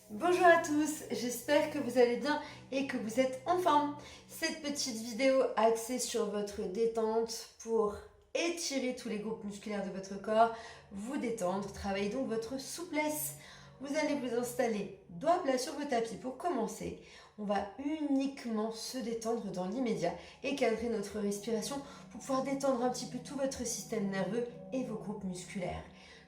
Bonjour à tous, j'espère que vous allez bien et que vous êtes en forme. Cette petite vidéo axée sur votre détente pour étirer tous les groupes musculaires de votre corps, vous détendre, travailler donc votre souplesse. Vous allez vous installer doigt plat sur votre tapis pour commencer. On va uniquement se détendre dans l'immédiat et cadrer notre respiration pour pouvoir détendre un petit peu tout votre système nerveux et vos groupes musculaires.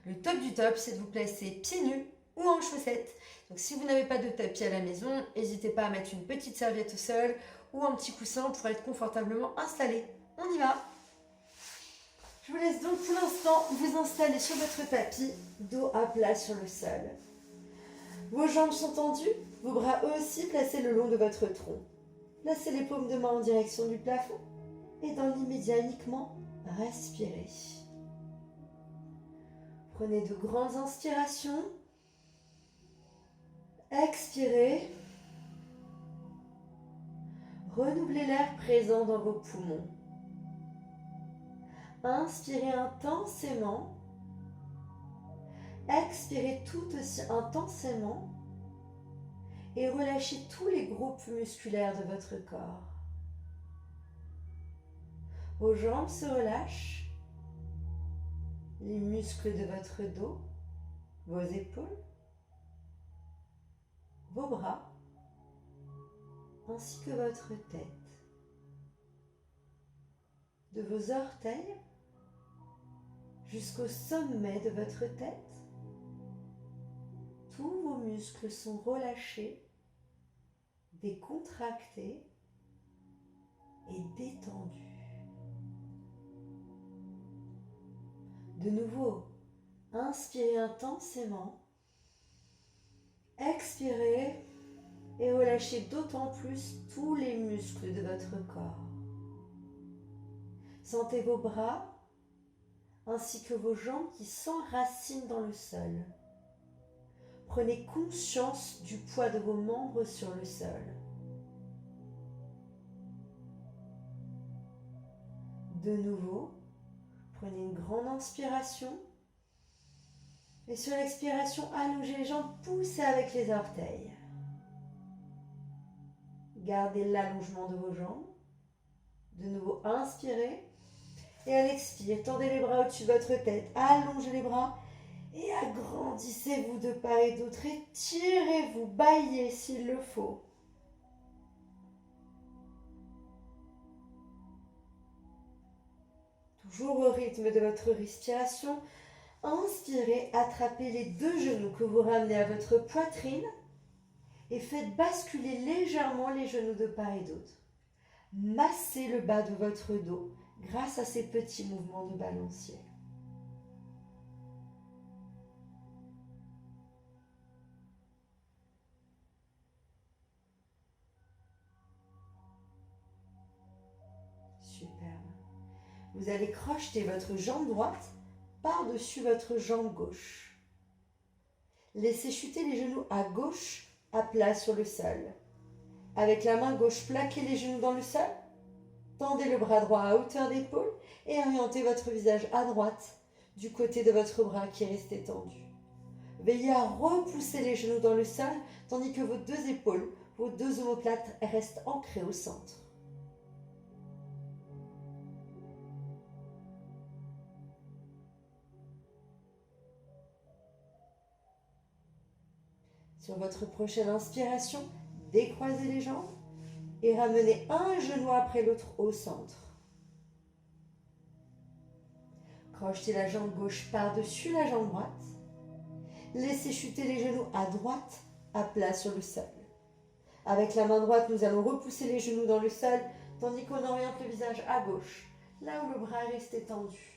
Le top du top, c'est de vous placer pieds nus ou en chaussettes. Donc si vous n'avez pas de tapis à la maison, n'hésitez pas à mettre une petite serviette au sol ou un petit coussin pour être confortablement installé. On y va! Je vous laisse donc pour l'instant vous installer sur votre tapis, dos à plat sur le sol. Vos jambes sont tendues, vos bras eux aussi placés le long de votre tronc. Placez les paumes de main en direction du plafond et dans l'immédiat uniquement, respirez. Prenez de grandes inspirations. Expirez. Renouvelez l'air présent dans vos poumons. Inspirez intensément. Expirez tout aussi intensément. Et relâchez tous les groupes musculaires de votre corps. Vos jambes se relâchent. Les muscles de votre dos. Vos épaules. Vos bras, ainsi que votre tête. De vos orteils jusqu'au sommet de votre tête, tous vos muscles sont relâchés, décontractés et détendus. De nouveau, inspirez intensément. Expirez et relâchez d'autant plus tous les muscles de votre corps. Sentez vos bras ainsi que vos jambes qui s'enracinent dans le sol. Prenez conscience du poids de vos membres sur le sol. De nouveau, prenez une grande inspiration. Et sur l'expiration, allongez les jambes, poussez avec les orteils. Gardez l'allongement de vos jambes. De nouveau, inspirez. Et à l'expire, tendez les bras au-dessus de votre tête. Allongez les bras et agrandissez-vous de part et d'autre. Étirez-vous, bâillez s'il le faut. Toujours au rythme de votre respiration. Inspirez, attrapez les deux genoux que vous ramenez à votre poitrine et faites basculer légèrement les genoux de part et d'autre. Massez le bas de votre dos grâce à ces petits mouvements de balancier. Superbe. Vous allez crocheter votre jambe droite par-dessus votre jambe gauche. Laissez chuter les genoux à gauche, à plat sur le sol. Avec la main gauche, plaquez les genoux dans le sol. Tendez le bras droit à hauteur d'épaule et orientez votre visage à droite, du côté de votre bras qui reste étendu. Veillez à repousser les genoux dans le sol, tandis que vos deux épaules, vos deux omoplates restent ancrées au centre. Sur votre prochaine inspiration, décroisez les jambes et ramenez un genou après l'autre au centre. Crochetez la jambe gauche par-dessus la jambe droite. Laissez chuter les genoux à droite, à plat sur le sol. Avec la main droite, nous allons repousser les genoux dans le sol, tandis qu'on oriente le visage à gauche, là où le bras reste étendu.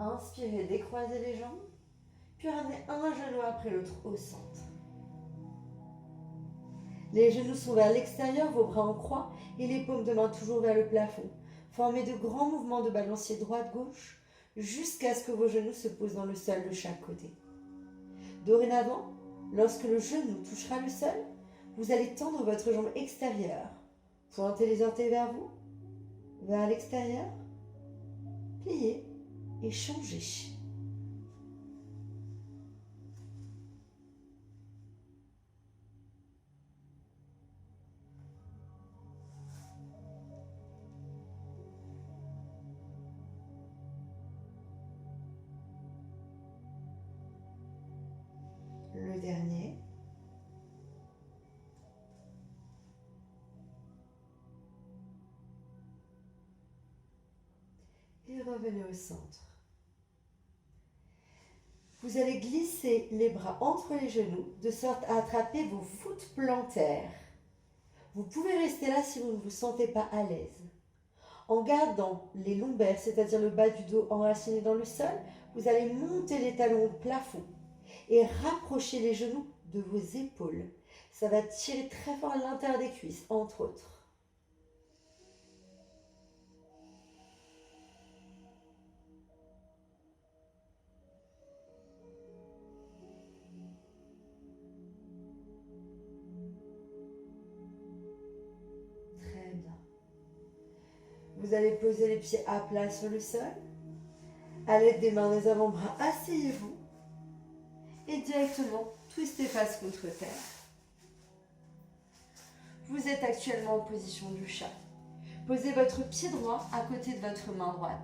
Inspirez, décroisez les jambes, puis ramenez un genou après l'autre au centre. Les genoux sont vers l'extérieur, vos bras en croix et les paumes de main toujours vers le plafond. Formez de grands mouvements de balancier droite-gauche jusqu'à ce que vos genoux se posent dans le sol de chaque côté. Dorénavant, lorsque le genou touchera le sol, Vous allez tendre votre jambe extérieure. Pointez les orteils vers vous, vers l'extérieur. Pliez et changez. Le dernier. Et revenez au centre. Vous allez glisser les bras entre les genoux de sorte à attraper vos voûtes plantaires. Vous pouvez rester là si vous ne vous sentez pas à l'aise. En gardant les lombaires, c'est-à-dire le bas du dos enraciné dans le sol, vous allez monter les talons au plafond et rapprocher les genoux de vos épaules. Ça va tirer très fort à l'intérieur des cuisses, entre autres. Très bien. Vous allez poser les pieds à plat sur le sol. À l'aide des mains des avant-bras, asseyez-vous et directement twistez face contre terre. Vous êtes actuellement en position du chat. Posez votre pied droit à côté de votre main droite.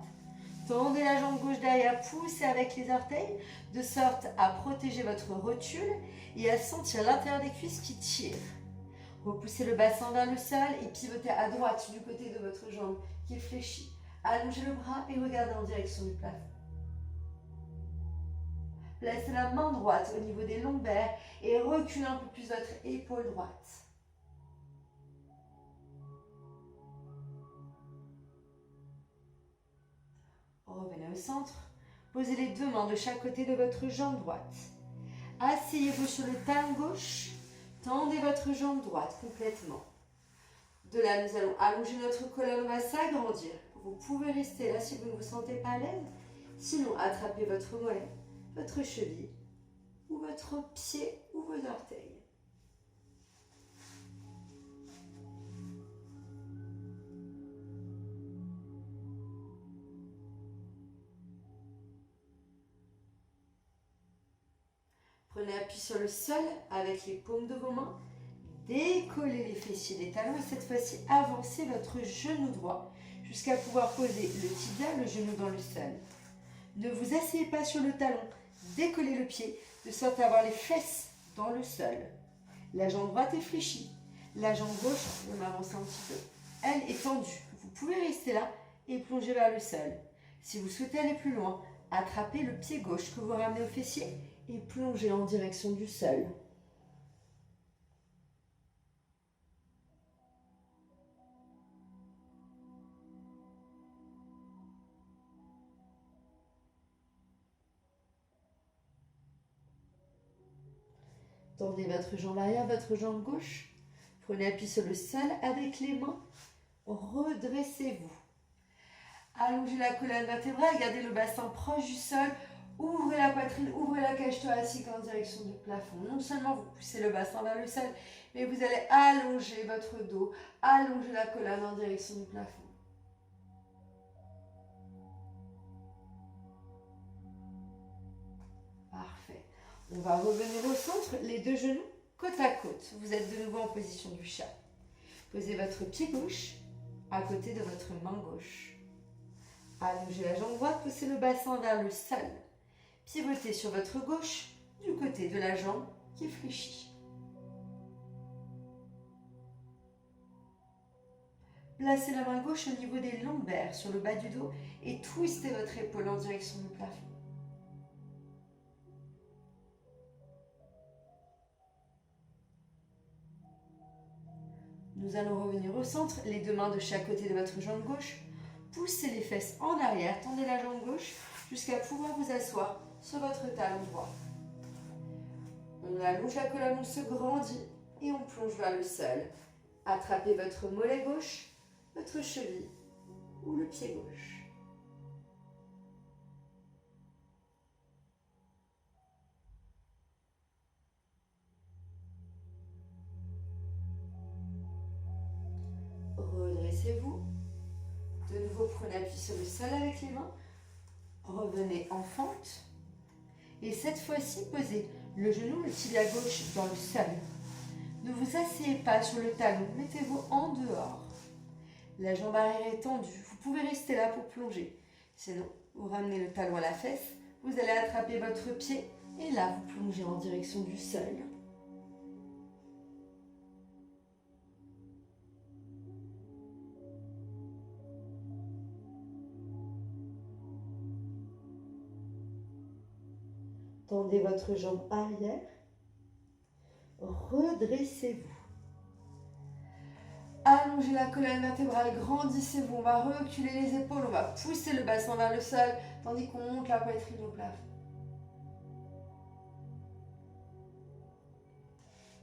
Tendez la jambe gauche derrière, poussez avec les orteils de sorte à protéger votre rotule et à sentir l'intérieur des cuisses qui tire. Repoussez le bassin vers le sol et pivotez à droite du côté de votre jambe qui fléchit. Allongez le bras et regardez en direction du plafond. Placez la main droite au niveau des lombaires et reculez un peu plus votre épaule droite. Revenez au centre. Posez les deux mains de chaque côté de votre jambe droite. Asseyez-vous sur le talon gauche. Tendez votre jambe droite complètement. De là, nous allons allonger notre colonne, on va s'agrandir. Vous pouvez rester là si vous ne vous sentez pas à l'aise. Sinon, attrapez votre mollet, votre cheville, ou votre pied, ou vos orteils. Prenez appui sur le sol avec les paumes de vos mains. Décollez les fessiers des talons et cette fois-ci, avancez votre genou droit jusqu'à pouvoir poser le tibia, le genou dans le sol. Ne vous asseyez pas sur le talon, décollez le pied de sorte à avoir les fesses dans le sol. La jambe droite est fléchie, la jambe gauche, on avance un petit peu, elle est tendue. Vous pouvez rester là et plonger vers le sol. Si vous souhaitez aller plus loin, attrapez le pied gauche que vous ramenez au fessier et plongez en direction du sol. Tendez votre jambe arrière, votre jambe gauche. Prenez appui sur le sol avec les mains. Redressez-vous. Allongez la colonne vertébrale, gardez le bassin proche du sol. Ouvrez la poitrine, ouvrez la cage thoracique en direction du plafond. Non seulement vous poussez le bassin vers le sol, mais vous allez allonger votre dos, allonger la colonne en direction du plafond. Parfait. On va revenir au centre, les deux genoux côte à côte. Vous êtes de nouveau en position du chat. Posez votre pied gauche à côté de votre main gauche. Allongez la jambe droite, poussez le bassin vers le sol. Pivotez sur votre gauche du côté de la jambe qui fléchit. Placez la main gauche au niveau des lombaires sur le bas du dos et twistez votre épaule en direction du plafond. Nous allons revenir au centre, les deux mains de chaque côté de votre jambe gauche. Poussez les fesses en arrière, tendez la jambe gauche jusqu'à pouvoir vous asseoir sur votre talon droit. On allonge la colonne, on se grandit et on plonge vers le sol. Attrapez votre mollet gauche, votre cheville ou le pied gauche. Redressez-vous. De nouveau, prenez appui sur le sol avec les mains. Revenez en fente. Et cette fois-ci, posez le genou, le tibia gauche dans le sol. Ne vous asseyez pas sur le talon, mettez-vous en dehors. La jambe arrière est tendue, vous pouvez rester là pour plonger. Sinon, vous ramenez le talon à la fesse, vous allez attraper votre pied et là, vous plongez en direction du sol. Tendez votre jambe arrière. Redressez-vous. Allongez la colonne vertébrale, grandissez-vous. On va reculer les épaules, on va pousser le bassin vers le sol, tandis qu'on monte la poitrine au plafond.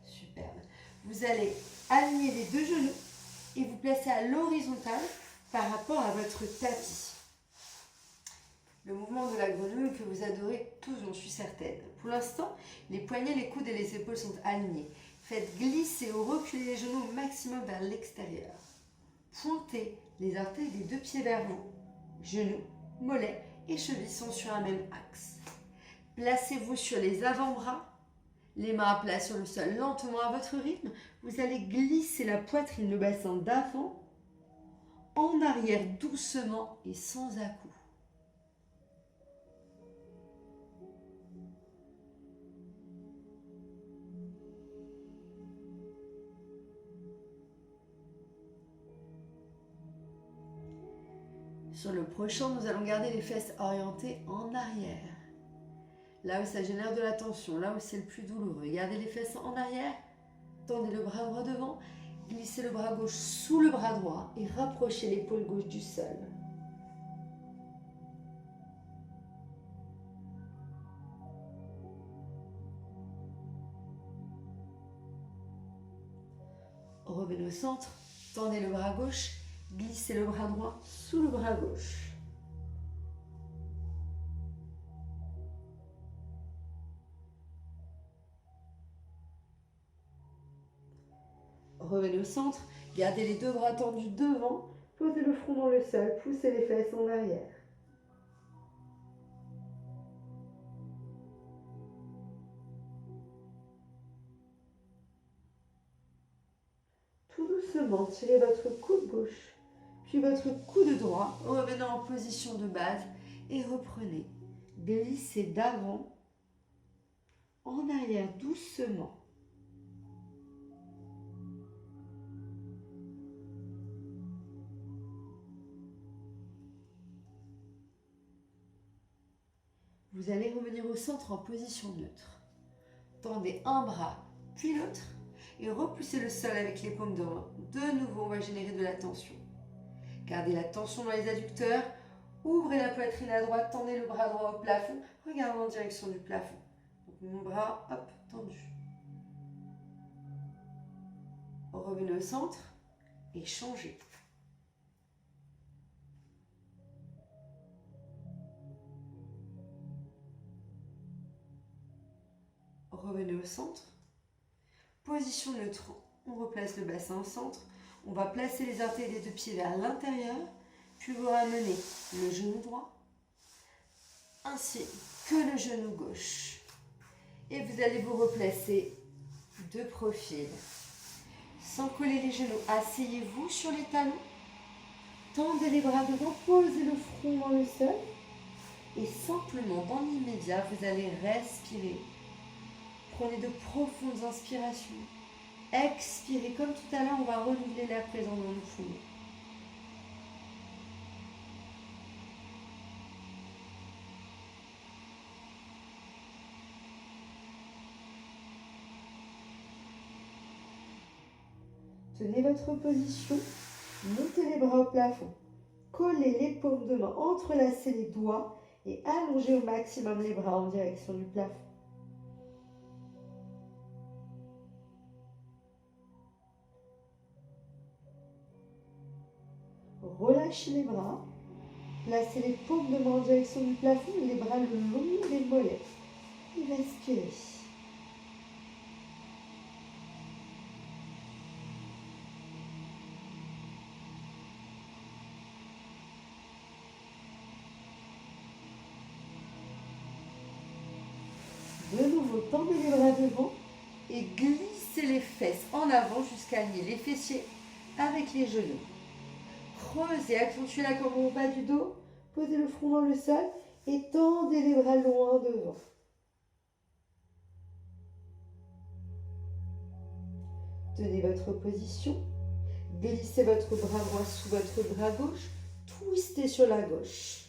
Superbe. Vous allez aligner les deux genoux et vous placer à l'horizontale par rapport à votre tapis. Le mouvement de la grenouille que vous adorez tous, j'en suis certaine. Pour l'instant, les poignets, les coudes et les épaules sont alignés. Faites glisser ou reculer les genoux au maximum vers l'extérieur. Pointez les orteils des deux pieds vers vous. Genoux, mollets et chevilles sont sur un même axe. Placez-vous sur les avant-bras, les mains à plat sur le sol, lentement à votre rythme. Vous allez glisser la poitrine, le bassin d'avant, en arrière doucement et sans à-coups. Sur le prochain, nous allons garder les fesses orientées en arrière. Là où ça génère de la tension, là où c'est le plus douloureux. Gardez les fesses en arrière, tendez le bras droit devant, glissez le bras gauche sous le bras droit et rapprochez l'épaule gauche du sol. Revenez au centre, tendez le bras gauche, glissez le bras droit sous le bras gauche. Revenez au centre, gardez les deux bras tendus devant, posez le front dans le sol, poussez les fesses en arrière. Tout doucement, tirez votre coude gauche, puis votre coude droit, revenez en position de base et reprenez. Glissez d'avant en arrière doucement. Vous allez revenir au centre en position neutre. Tendez un bras, puis l'autre, et repoussez le sol avec les paumes de main. De nouveau, on va générer de la tension. Gardez la tension dans les adducteurs. Ouvrez la poitrine à droite, tendez le bras droit au plafond. Regardez en direction du plafond. Donc mon bras, hop, tendu. Revenez au centre et changez. Revenez au centre. Position neutre, on replace le bassin au centre. On va placer les orteils des deux pieds vers l'intérieur, puis vous ramenez le genou droit, ainsi que le genou gauche. Et vous allez vous replacer de profil. Sans coller les genoux, asseyez-vous sur les talons, tendez les bras devant, posez le front dans le sol, et simplement, dans l'immédiat, vous allez respirer. Prenez de profondes inspirations. Expirez. Comme tout à l'heure, on va renouveler l'air présent dans nos poumons. Tenez votre position. Montez les bras au plafond. Collez les paumes de main, entrelacez les doigts et allongez au maximum les bras en direction du plafond. Relâchez les bras, placez les paumes de main en direction du plafond et les bras le long des mollets. Et respirez. De nouveau, tendez les bras devant et glissez les fesses en avant jusqu'à lier les fessiers avec les genoux. Creusez, accentuez la colonne au bas du dos, posez le front dans le sol et tendez les bras loin devant. Tenez votre position, glissez votre bras droit sous votre bras gauche, twistez sur la gauche.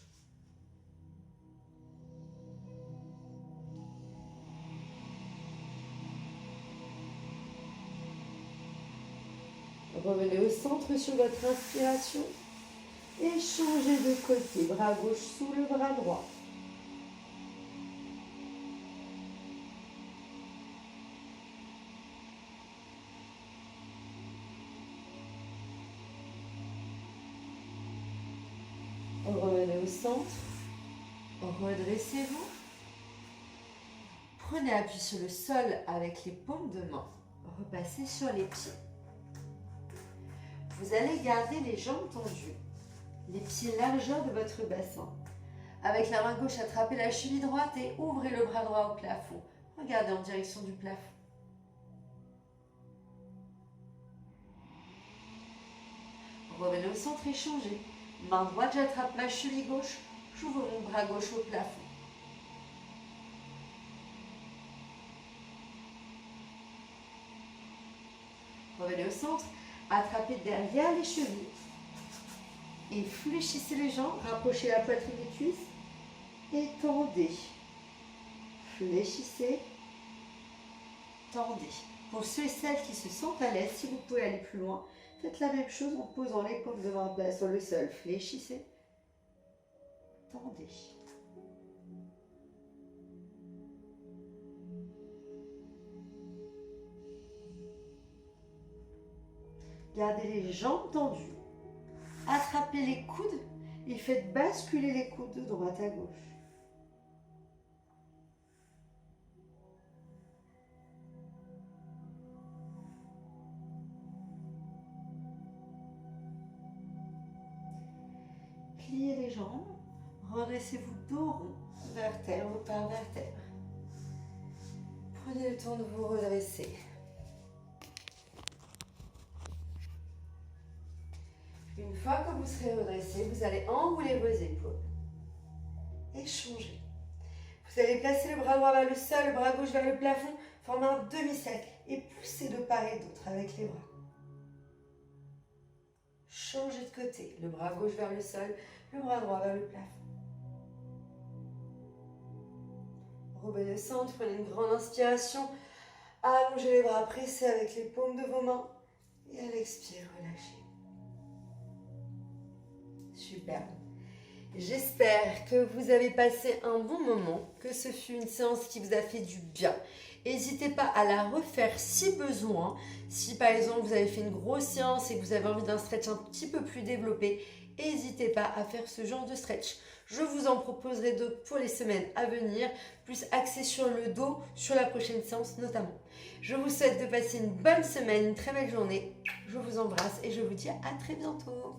Revenez au centre sur votre inspiration et changez de côté, bras gauche sous le bras droit. Revenez au centre, redressez-vous. Prenez appui sur le sol avec les paumes de main. Repassez sur les pieds. Vous allez garder les jambes tendues, les pieds largeur de votre bassin. Avec la main gauche, attrapez la cheville droite et ouvrez le bras droit au plafond. Regardez en direction du plafond. Revenez au centre et changez. Main droite, j'attrape ma cheville gauche, j'ouvre mon bras gauche au plafond. Revenez au centre, attrapez derrière les chevilles et fléchissez les jambes, rapprochez la poitrine des cuisses et tendez. Fléchissez, tendez. Pour ceux et celles qui se sentent à l'aise, si vous pouvez aller plus loin, faites la même chose en posant les paumes de main plat sur le sol. Fléchissez, tendez. Gardez les jambes tendues. Attrapez les coudes et faites basculer les coudes de droite à gauche. Pliez les jambes. Redressez-vous dos rond, vertèbre par vertèbre. Prenez le temps de vous redresser. Une fois que vous serez redressé, vous allez enrouler vos épaules et changer. Vous allez placer le bras droit vers le sol, le bras gauche vers le plafond, former un demi-cercle et pousser de part et d'autre avec les bras. Changez de côté, le bras gauche vers le sol, le bras droit vers le plafond. Revenez au centre, prenez une grande inspiration, allongez les bras, pressez avec les paumes de vos mains et à l'expire, relâchez. Super. J'espère que vous avez passé un bon moment, que ce fut une séance qui vous a fait du bien. N'hésitez pas à la refaire si besoin. Si par exemple vous avez fait une grosse séance et que vous avez envie d'un stretch un petit peu plus développé, n'hésitez pas à faire ce genre de stretch. Je vous en proposerai d'autres pour les semaines à venir, plus axés sur le dos, sur la prochaine séance notamment. Je vous souhaite de passer une bonne semaine, une très belle journée. Je vous embrasse et je vous dis à très bientôt.